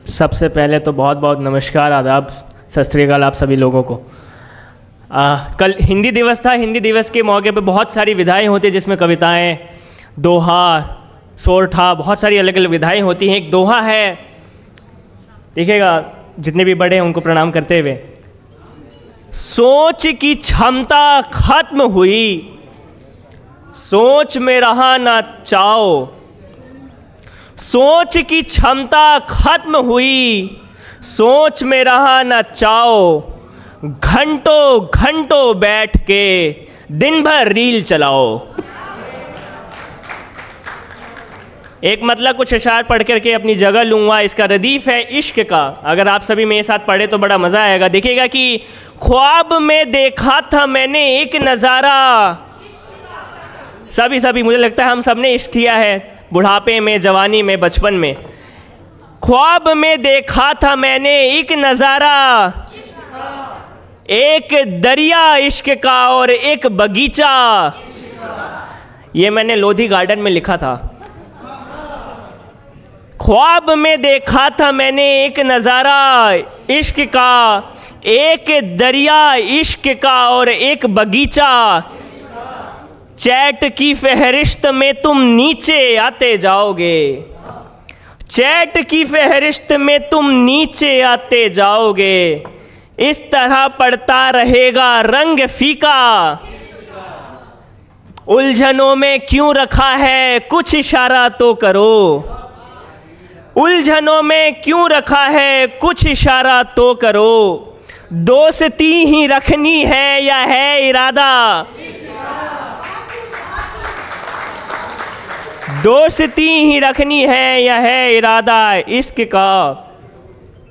सबसे पहले तो बहुत बहुत नमस्कार, आदाब, सत श्री अकाल आप सभी लोगों को। कल हिंदी दिवस था। हिंदी दिवस के मौके पे बहुत सारी विधाएं होती हैं, जिसमें कविताएं, दोहा, सोरठा, बहुत सारी अलग अलग विधाएं होती हैं। एक दोहा है, देखिएगा, जितने भी बड़े हैं उनको प्रणाम करते हुए। सोच की क्षमता खत्म हुई, सोच में रहा ना चाओ। सोच की क्षमता खत्म हुई, सोच में रहा ना चाओ। घंटों घंटों बैठ के दिन भर रील चलाओ। एक मतलब कुछ अशार पढ़ करके अपनी जगह लूँगा। इसका रदीफ है इश्क का। अगर आप सभी मेरे साथ पढ़े तो बड़ा मज़ा आएगा। देखिएगा कि ख्वाब में देखा था मैंने एक नज़ारा। सभी मुझे लगता है हम सब ने इश्क किया है, बुढ़ापे में, जवानी में, बचपन में। ख्वाब में देखा था मैंने एक नज़ारा, एक दरिया इश्क का और एक बगीचा। ये मैंने लोधी गार्डन में लिखा था। ख्वाब में देखा था मैंने एक नज़ारा इश्क का, एक दरिया इश्क का और एक बगीचा। चैट की फहरिस्त में तुम नीचे आते जाओगे, चैट की फहरिस्त में तुम नीचे आते जाओगे। इस तरह पड़ता रहेगा रंग फीका। उलझनों में क्यों रखा है कुछ इशारा तो करो। उलझनों में क्यों रखा है कुछ इशारा तो करो। दोस्ती ही रखनी है या है इरादा। दोस्ती ही रखनी है या है इरादा इश्क का।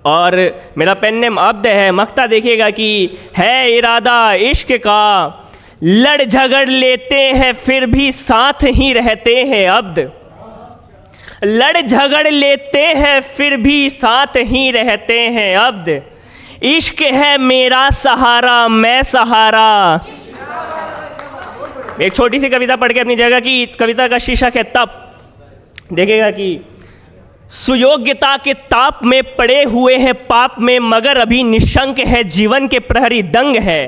और मेरा पेन नेम अब्द है। मक्ता देखिएगा कि है इरादा इश्क का। लड़ झगड़ लेते हैं फिर भी साथ ही रहते हैं अब्द। लड़ झगड़ लेते हैं फिर भी साथ ही रहते हैं अब्द। इश्क है मेरा सहारा मैं सहारा। एक छोटी सी कविता पढ़ के अपनी जगह की। कविता का शीर्षक है तप। देखिएगा कि सुयोग्यता के ताप में पड़े हुए हैं पाप में, मगर अभी निशंक है जीवन के प्रहरी दंग है।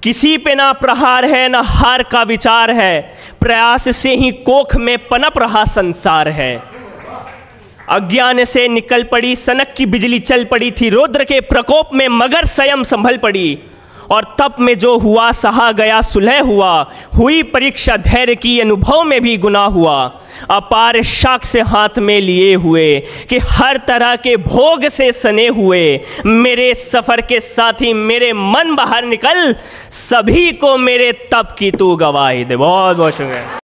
किसी पे ना प्रहार है ना हार का विचार है, प्रयास से ही कोख में पनप रहा संसार है। अज्ञान से निकल पड़ी सनक की बिजली चल पड़ी थी, रुद्र के प्रकोप में मगर स्वयं संभल पड़ी। और तप में जो हुआ सहा गया सुलह हुआ, हुई परीक्षा धैर्य की अनुभव में भी गुनाह हुआ। अपार शाख से हाथ में लिए हुए कि हर तरह के भोग से सने हुए, मेरे सफ़र के साथी मेरे मन बाहर निकल, सभी को मेरे तप की तू गवाही दे। बहुत बहुत शुक्रिया।